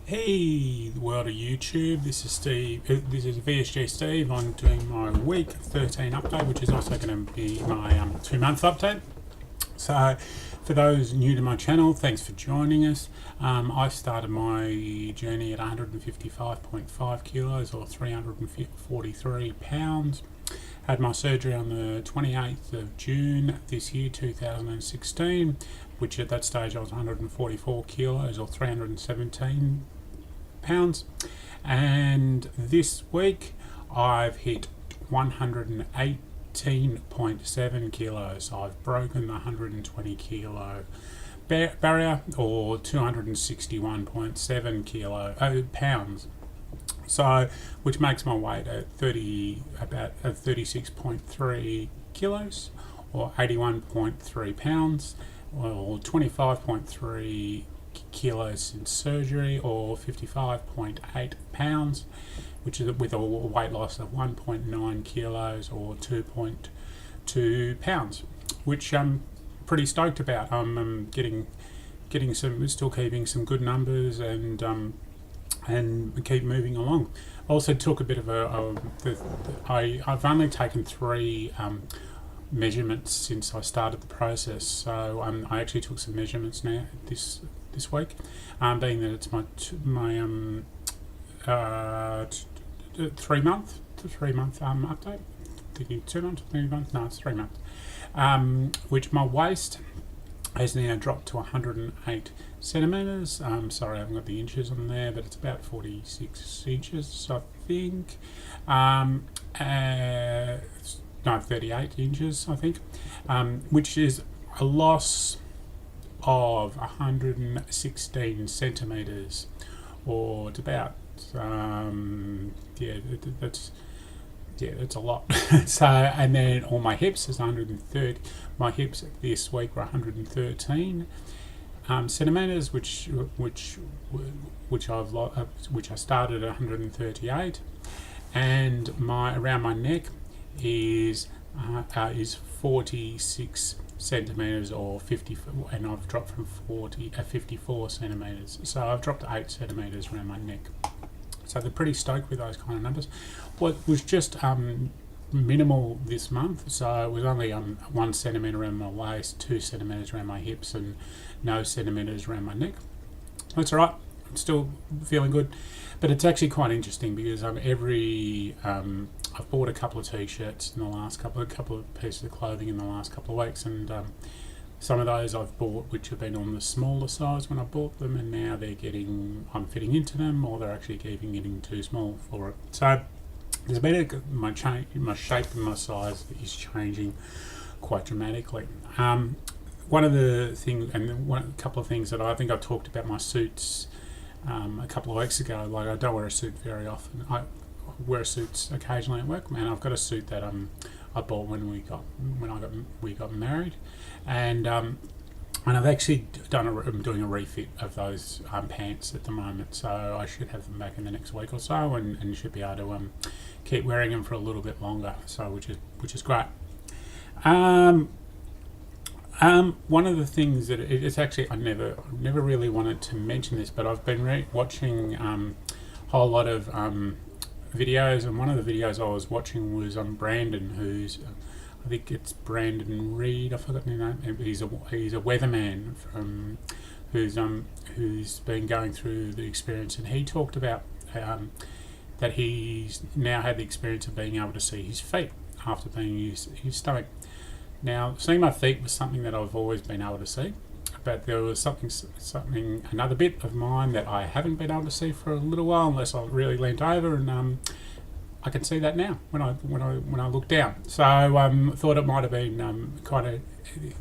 Hey, the world of YouTube. This is Steve. This is VSG Steve. I'm doing my week 13 update, which is also going to be my 2-month update. So, for those new to my channel, thanks for joining us. I started my journey at 155.5 kilos or 343 pounds. Had my surgery on the 28th of June this year, 2016, which at that stage I was 144 kilos or 317 pounds. And this week I've hit 118.7 kilos. I've broken the 120 kilo barrier, or 261.7 pounds. So, which makes my weight at about 36.3 kilos, or 81.3 pounds, or 25.3 kilos since surgery, or 55.8 pounds, which is with a weight loss of 1.9 kilos, or 2.2 pounds, which I'm pretty stoked about. I'm getting still keeping some good numbers and keep moving along. Also took a bit of I've only taken 3 measurements since I started the process. So I actually took some measurements now this week, being that it's my 3-month update. Thinking 2 months, 3 months? No, it's 3 months. Which my waist has now dropped to 108 centimetres. Sorry, I haven't got the inches on there, but it's about 46 inches, I think. No, 38 inches, I think, which is a loss of 116 centimetres, or it's about, that's a lot. So, and then all my hips is 130. My hips this week were 113 centimeters, which I started at 138, and around my neck is 46 centimeters, or 50, and I've dropped from 54 centimeters. So I've dropped 8 centimeters around my neck. So they're pretty stoked with those kind of numbers. What was just minimal this month, so it was only 1 centimetre around my waist, 2 centimetres around my hips, and no centimetres around my neck. That's all right. I'm still feeling good, but it's actually quite interesting because I've bought a couple of t-shirts in the last couple of pieces of clothing in the last couple of weeks, and some of those I've bought which have been on the smaller size when I bought them, and now I'm fitting into them, or they're actually getting too small for it. So there's been my shape and my size is changing quite dramatically. One of the things, and a couple of things that I think I talked about my suits a couple of weeks ago. Like, I don't wear a suit very often. I wear suits occasionally at work, and I've got a suit that I bought when we got married, and I've actually I'm doing a refit of those pants at the moment, so I should have them back in the next week or so, and should be able to keep wearing them for a little bit longer. So which is great. One of the things that it's actually, I never really wanted to mention this, but I've been watching a whole lot of videos, and one of the videos I was watching was on Brandon, who's I think it's Brandon Reed. I forgot his name. He's a weatherman who's been going through the experience, and he talked about that he's now had the experience of being able to see his feet after being his stomach. Now, seeing my feet was something that I've always been able to see, but there was another bit of mine that I haven't been able to see for a little while, unless I really leant over, and I can see that now when I look down. So thought it might have been kind of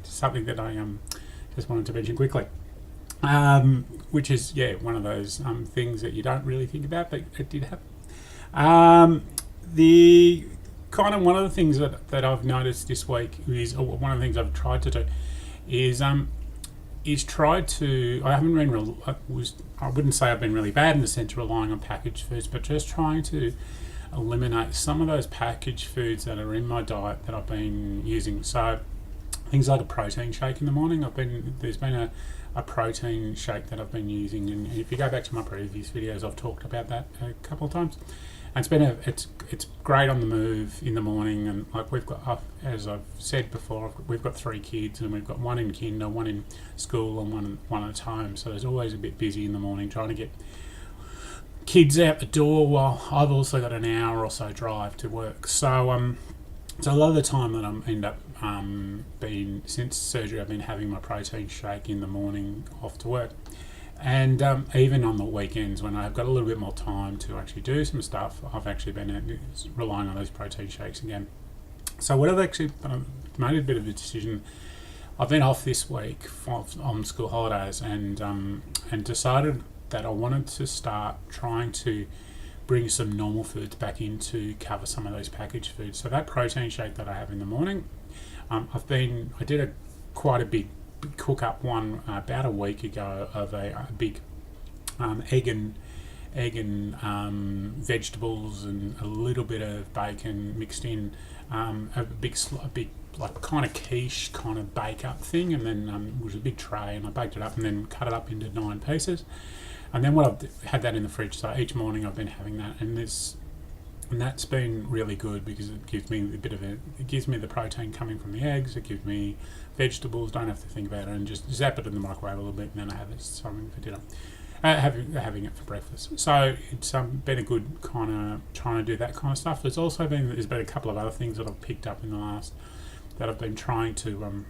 something that I just wanted to mention quickly, which is one of those things that you don't really think about, but it did happen. One of the things that I've noticed this week is, or one of the things I've tried to do is tried to. I wouldn't say I've been really bad in the sense of relying on packaged foods, but just trying to eliminate some of those packaged foods that are in my diet that I've been using. So things like a protein shake in the morning. There's been a a protein shake that I've been using, and if you go back to my previous videos, I've talked about that a couple of times. And it's great on the move in the morning, and like we've got, as I've said before, we've got 3 kids, and we've got one in kinder, one in school, and one at home. So there's always a bit busy in the morning trying to get kids out the door, while I've also got an hour or so drive to work. So so a lot of the time that I end up being, since surgery, I've been having my protein shake in the morning off to work. And even on the weekends when I've got a little bit more time to actually do some stuff, I've actually been relying on those protein shakes again. So what I've actually made a bit of a decision. I've been off this week on school holidays, and decided that I wanted to start trying to bring some normal foods back in to cover some of those packaged foods. So that protein shake that I have in the morning, I did quite a big cook up one about a week ago of a big egg and vegetables and a little bit of bacon mixed in, a big like kind of quiche kind of bake up thing, and then it was a big tray, and I baked it up and then cut it up into 9 pieces. And then I've had that in the fridge, so each morning I've been having that, and that's been really good because it gives me it gives me the protein coming from the eggs, it gives me vegetables, don't have to think about it, and just zap it in the microwave a little bit, and then I have something for dinner, having it for breakfast. So it's been a good kind of trying to do that kind of stuff. There's been a couple of other things that I've picked up in the last, that I've been trying to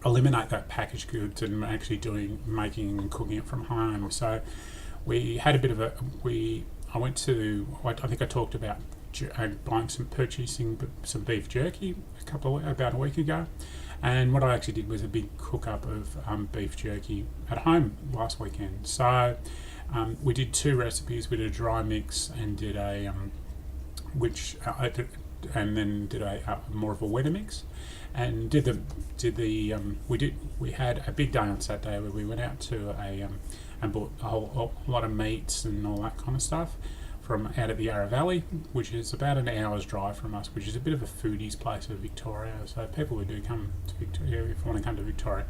eliminate that packaged goods and actually making and cooking it from home. So we had a bit of I went to, I think I talked about purchasing some beef jerky about a week ago, and what I actually did was a big cook up of beef jerky at home last weekend. So we did 2 recipes. We did a dry mix and did and then did a more of a wetter mix, and we had a big day on Saturday where we went out to and bought a lot of meats and all that kind of stuff from out at the Yarra Valley, which is about an hour's drive from us, which is a bit of a foodies place of Victoria. So people who do come to Victoria, if you want to come to Victoria,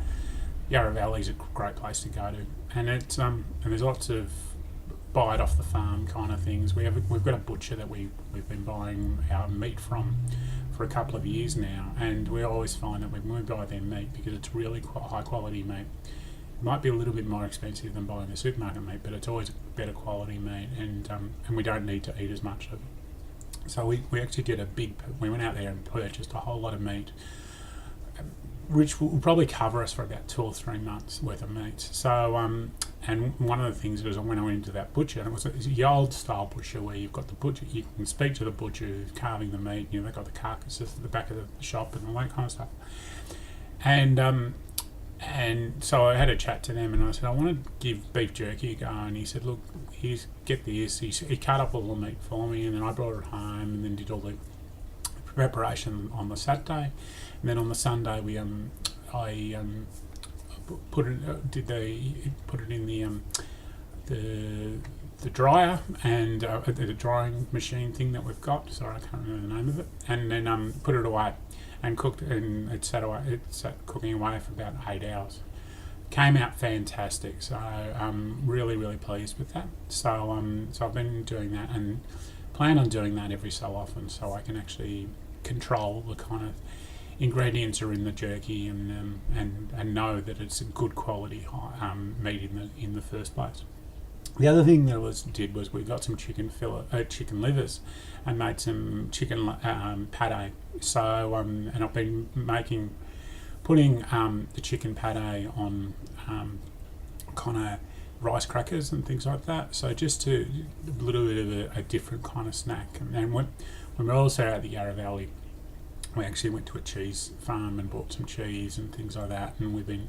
Yarra Valley is a great place to go to, and it's and there's lots of buy it off the farm kind of things. We've got a butcher that we've been buying our meat from for a couple of years now, and we always find that when we buy their meat, because it's really high quality meat, it might be a little bit more expensive than buying the supermarket meat, but it's always better quality meat, and we don't need to eat as much of it. So we actually did we went out there and purchased a whole lot of meat, which will probably cover us for about 2 or 3 months worth of meat. So and one of the things was when I went into that butcher, and it was the old style butcher where you've got the butcher, you can speak to the butcher who's carving the meat, they've got the carcasses at the back of the shop and all that kind of stuff. And so I had a chat to them, and I said, I want to give beef jerky a go. And he said, look, get this. He cut up all the meat for me, and then I brought it home and then did all the preparation on the Saturday. And then on the Sunday, I put it in the dryer, and the drying machine thing that we've got. Sorry, I can't remember the name of it. And then put it away and cooked, and it sat cooking away for about 8 hours. Came out fantastic, so I'm really, really pleased with that. So I've been doing that and plan on doing that every so often, so I can actually control the kind of ingredients are in the jerky, and know that it's a good quality meat in the first place. The other thing that did was we got some chicken livers and made some chicken pate. So and I've been putting the chicken pate on kind of rice crackers and things like that. So just a little bit of a different kind of snack. And when we're also at the Yarra Valley, we actually went to a cheese farm and bought some cheese and things like that, and we've been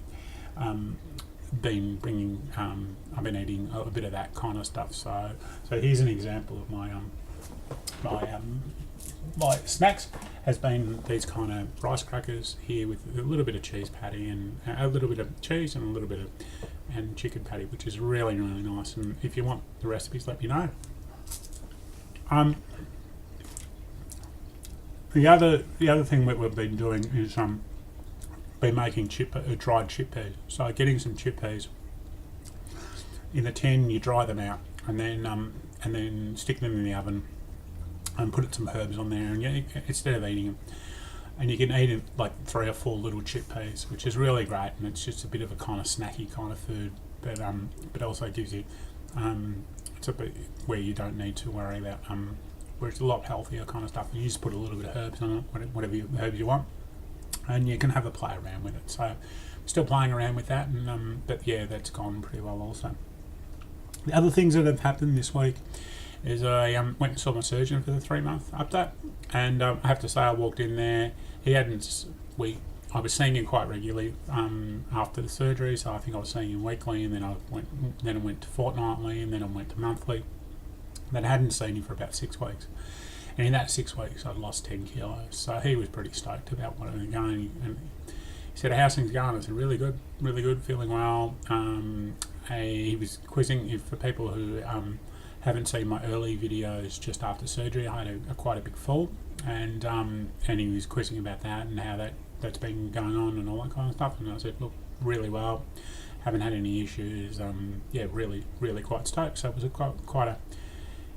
bringing. I've been eating a bit of that kind of stuff. So here's an example of my snacks has been these kind of rice crackers here with a little bit of cheese patty and a little bit of cheese and a little bit of chicken patty, which is really, really nice. And if you want the recipes, let me know. The other thing that we've been doing is been making dried chickpeas. So getting some chickpeas in the tin, you dry them out, and then stick them in the oven and put some herbs on there, and instead of eating them, and you can eat it like 3 or 4 little chickpeas, which is really great, and it's just a bit of a kind of snacky kind of food, but also gives you it's a bit where you don't need to worry about where it's a lot healthier kind of stuff. You just put a little bit of herbs on it, whatever herbs you want, and you can have a play around with it. So still playing around with that, and but yeah, that's gone pretty well also. The other things that have happened this week is I went and saw my surgeon for the 3-month update, and I have to say I walked in there. I was seeing him quite regularly after the surgery, so I think I was seeing him weekly, and then I went to fortnightly, and then I went to monthly. Then I hadn't seen him for about 6 weeks, and in that 6 weeks I'd lost 10 kilos. So he was pretty stoked about what I was going, and he said, "How's things going?" I said, "Really good, feeling well." He was quizzing. If for people who haven't seen my early videos just after surgery, I had quite a big fall, and he was quizzing about that and how that's been going on and all that kind of stuff. And I said, "Look, really well, haven't had any issues. Really quite stoked." So it was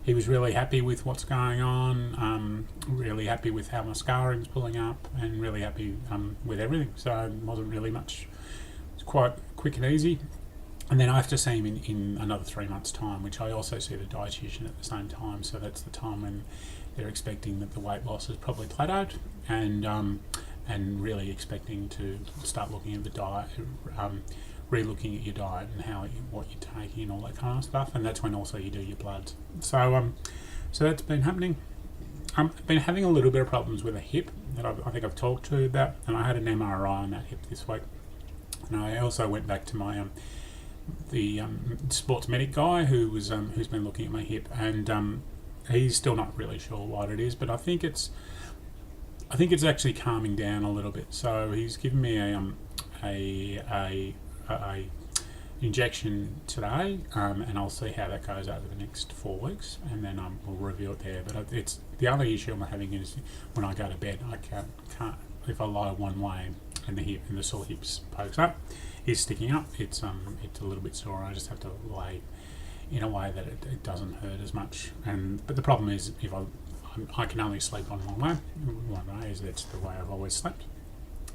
he was really happy with what's going on, really happy with how my scarring's pulling up, and really happy with everything. So it wasn't really much. It's quite quick and easy. And then I have to see him in another 3 months' time, which I also see the dietitian at the same time. So that's the time when they're expecting that the weight loss is probably plateaued, and really expecting to start looking at the diet, re-looking at your diet and what you're taking and all that kind of stuff. And that's when also you do your bloods. So that's been happening. I've been having a little bit of problems with a hip that I think I've talked to you about, and I had an MRI on that hip this week. And I also went back to my the sports medic guy who's been looking at my hip, and he's still not really sure what it is, but I think it's actually calming down a little bit. So he's given me a injection today, and I'll see how that goes over the next 4 weeks, and then we'll review it there. But it's the only issue I'm having is when I go to bed, I can't if I lie one way and the sore hips pokes up, is sticking up. It's a little bit sore. I just have to lay in a way that it doesn't hurt as much. But the problem is if I can only sleep on one way. One way is that's the way I've always slept,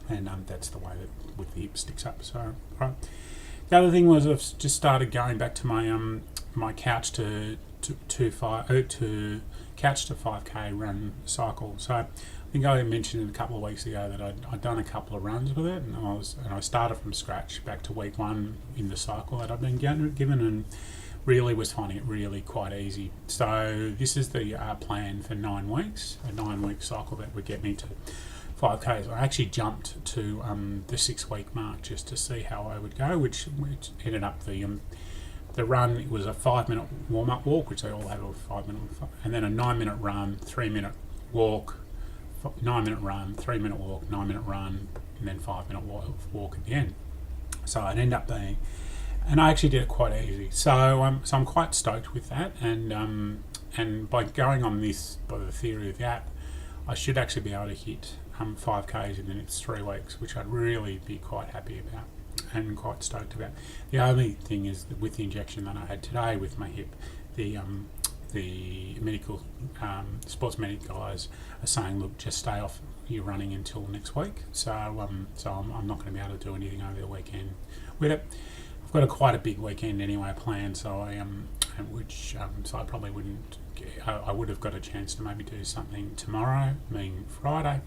and that's the way that with the hip sticks up. So right. The other thing was I've just started going back to my my couch to 5k run cycle. So I think I mentioned a couple of weeks ago that I'd done a couple of runs with it, and I started from scratch back to week 1 in the cycle that I've been given, and really was finding it really quite easy. So this is the plan for 9 weeks, a 9-week cycle that would get me to 5Ks. I actually jumped to the 6-week mark just to see how I would go, which ended up the run. It was a 5-minute warm-up walk, which they all have a 5-minute, and then a 9-minute run, 3-minute walk, 9-minute run, 3-minute walk, 9-minute run, and then 5-minute walk at the end. So it ended up being, and I actually did it quite easy. So I'm quite stoked with that, and by going on this, by the theory of the app, I should actually be able to hit 5Ks in the next 3 weeks, which I'd really be quite happy about and quite stoked about. The only thing is that with the injection that I had today with my hip, the medical sports medic guys are saying, look, just stay off your running until next week. So I'm not going to be able to do anything over the weekend with it. I've got quite a big weekend anyway planned, so so I probably wouldn't. I would have got a chance to maybe do something tomorrow, meaning Friday,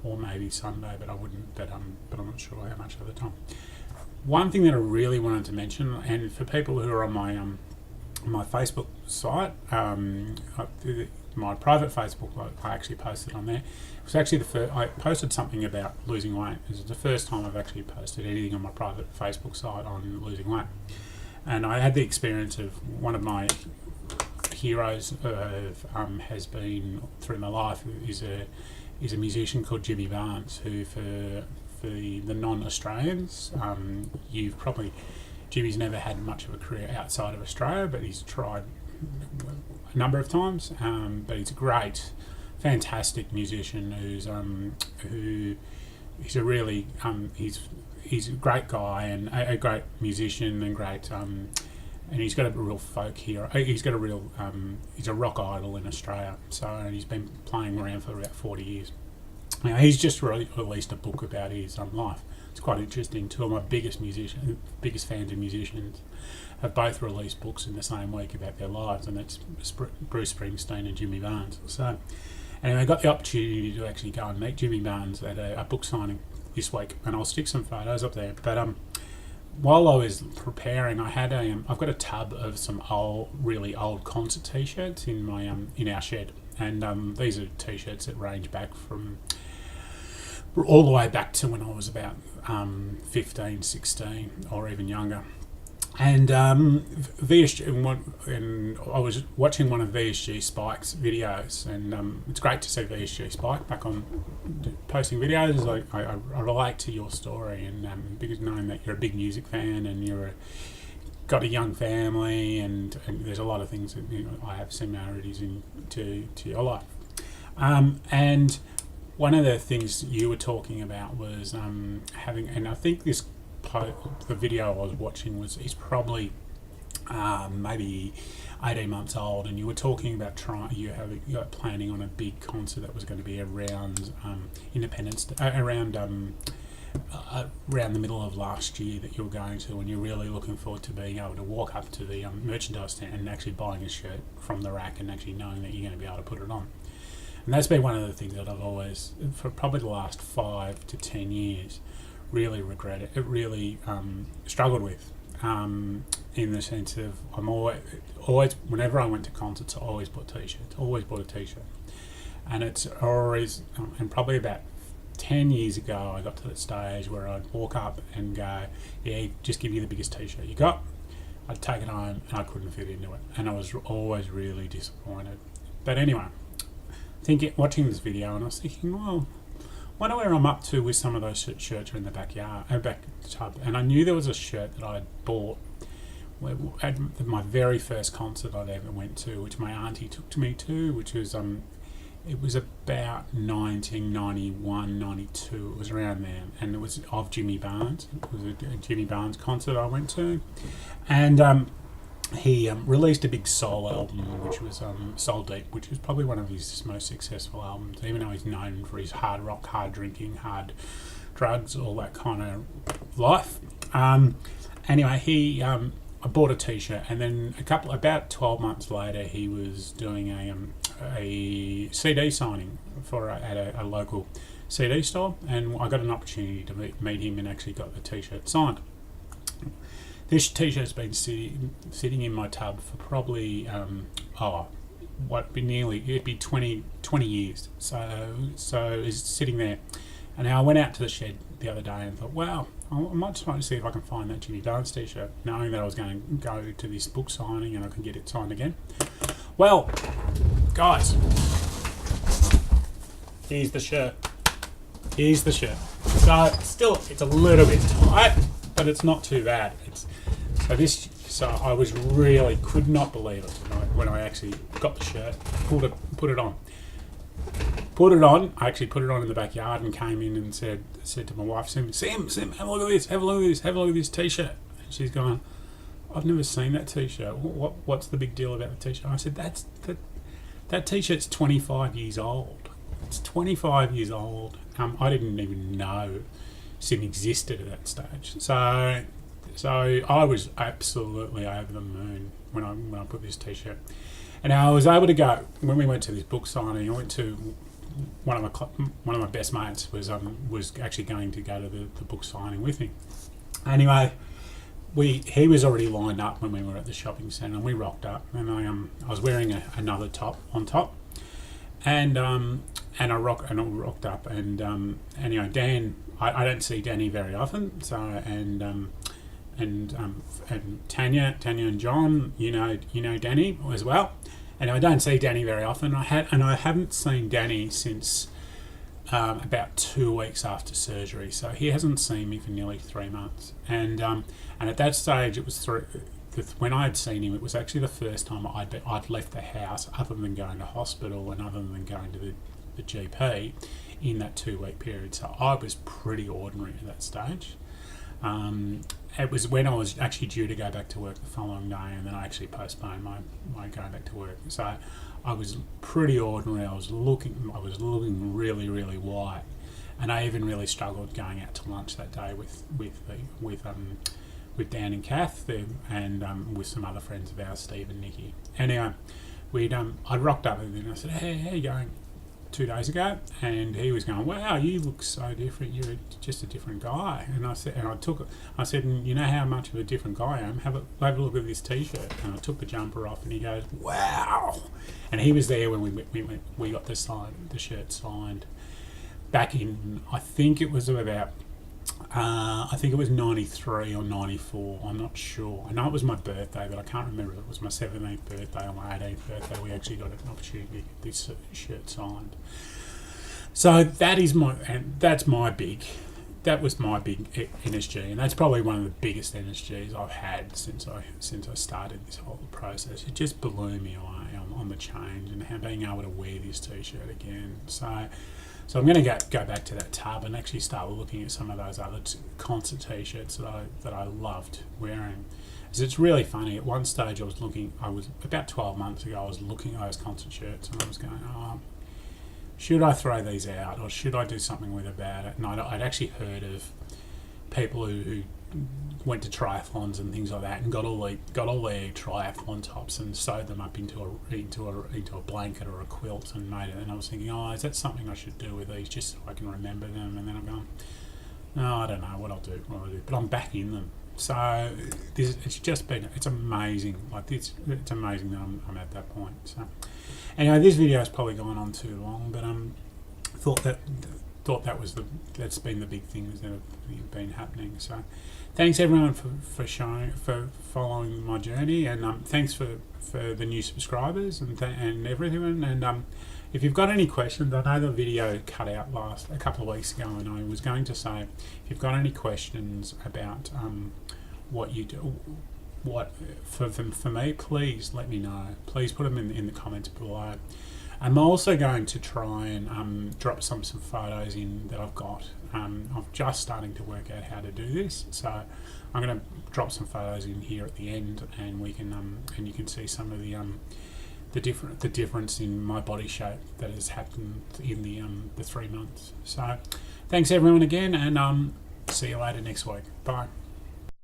or maybe Sunday, but I wouldn't. But I'm not sure how much of the time. One thing that I really wanted to mention, and for people who are on my Facebook site, my private Facebook, I actually posted on there. It was actually the first. I posted something about losing weight. This is the first time I've actually posted anything on my private Facebook site on losing weight, and I had the experience of one of my heroes has been through my life is a musician called Jimmy Barnes, who for the non-Australians, Jimmy's never had much of a career outside of Australia, but he's tried a number of times. But he's a great, fantastic musician who a really he's a great guy and a great musician and great and he's got a real folk hero. He's got a real he's a rock idol in Australia. So and he's been playing around for about 40 years. Now, he's just released a book about his life. It's quite interesting. Two of my biggest fans of musicians have both released books in the same week about their lives, and that's Bruce Springsteen and Jimmy Barnes. So anyway, I got the opportunity to actually go and meet Jimmy Barnes at a book signing this week, and I'll stick some photos up there. But while I was preparing, I've got a tub of some really old concert T-shirts in my in our shed, and these are T-shirts that range back from all the way back to when I was about 15, 16, or even younger. And VSG, and I was watching one of VSG Spike's videos, and it's great to see VSG Spike back on posting videos. I relate to your story, and because knowing that you're a big music fan and got a young family, and there's a lot of things that I have similarities to your life. And one of the things you were talking about was having, and I think the video I was watching he's probably maybe 18 months old, and you were talking about you're planning on a big concert that was going to be around Independence Day, around the middle of last year that you were going to, and you're really looking forward to being able to walk up to the merchandise stand and actually buying a shirt from the rack and actually knowing that you're going to be able to put it on. And that's been one of the things that I've always, for probably the last 5 to 10 years, really regretted. It really struggled with, in the sense of I'm always whenever I went to concerts, I always bought T-shirts. Always bought a T-shirt, and it's always and probably about 10 years ago, I got to that stage where I'd walk up and go, "Yeah, just give me the biggest T-shirt you got." I'd take it home and I couldn't fit into it, and I was always really disappointed. But anyway, watching this video, and I was thinking, well, wonder where I'm up to with some of those shirts are in the backyard, back tub. And I knew there was a shirt that I'd bought at my very first concert I'd ever went to, which my auntie took me to, which was it was about 1991, 92. It was around there, and it was of Jimmy Barnes. It was a Jimmy Barnes concert I went to, and he released a big soul album, which was Soul Deep, which was probably one of his most successful albums, even though he's known for his hard rock, hard drinking, hard drugs, all that kind of life. Anyway, I bought a T-shirt, and then about 12 months later, he was doing a CD signing at a local CD store, and I got an opportunity to meet him and actually got the T-shirt signed. This T-shirt's been sitting in my tub for probably it'd be 20 years. So it's sitting there, and now I went out to the shed the other day and thought, wow, I might try to see if I can find that Jimmy Barnes T-shirt, knowing that I was going to go to this book signing and I can get it signed again. Well, guys, here's the shirt. So it's a little bit tight, but it's not too bad. So I was really could not believe it when I actually got the shirt, put it on. I actually put it on in the backyard and came in and said to my wife, Sim, have a look at this T-shirt. And she's going, I've never seen that T-shirt. What's the big deal about the T-shirt? I said, that T-shirt's 25 years old. It's 25 years old. I didn't even know Sim existed at that stage. So I was absolutely over the moon when I put this T-shirt. And I was able to go, when we went to this book signing, I went to one of my best mates was actually going to go to the book signing with me. Anyway, he was already lined up when we were at the shopping centre, and we rocked up, and I was wearing another top on top, and I rocked up, and anyway, Dan, I don't see Danny very often, so and Tanya and John, you know Danny as well, and I don't see Danny very often. I haven't seen Danny since about 2 weeks after surgery, so he hasn't seen me for nearly 3 months. And at that stage, it was when I had seen him, it was actually the first time I'd left the house, other than going to hospital and other than going to the GP in that 2-week period. So I was pretty ordinary at that stage. It was when I was actually due to go back to work the following day, and then I actually postponed my going back to work. So I was pretty ordinary. I was looking really, really white, and I even really struggled going out to lunch that day with Dan and Kath, and with some other friends of ours, Steve and Nikki. Anyway, I'd rocked up and then I said, "Hey, how you going?" 2 days ago, and he was going, "Wow, you look so different. You're just a different guy." And I said, "You know how much of a different guy I am? Have a look at this T-shirt." And I took the jumper off, and he goes, "Wow!" And he was there when we got the shirt signed back in, I think it was about. I think it was 93 or 94, I'm not sure. I know it was my birthday, but I can't remember if it was my 17th birthday or my 18th birthday. We actually got an opportunity to get this shirt signed. So that was my big NSG, and that's probably one of the biggest NSGs I've had since I started this whole process. It just blew me away on the change and how being able to wear this T-shirt again. So I'm going to go back to that tab and actually start looking at some of those other concert T-shirts that I loved wearing. Because it's really funny. At one stage, I was about 12 months ago. I was looking at those concert shirts and I was going, should I throw these out or should I do something about it? And I'd actually heard of people who went to triathlons and things like that and got all their triathlon tops and sewed them up into a blanket or a quilt and made it. And I was thinking, is that something I should do with these just so I can remember them? And then I'm going, no, I don't know what I'll do. But I'm back in them. So it's amazing. Like it's amazing that I'm at that point. So anyway, this video has probably gone on too long, but thought that's been the big things that have been happening. So thanks everyone for following my journey, and thanks for the new subscribers and everything. And if you've got any questions, I know the video cut out a couple of weeks ago, and I was going to say, if you've got any questions about what you do, for me, please let me know. Please put them in the comments below. I'm also going to try and drop some photos in that I've got. I'm just starting to work out how to do this, so I'm going to drop some photos in here at the end, and we can and you can see some of the difference in my body shape that has happened in the 3 months. So thanks everyone again, and see you later next week. Bye.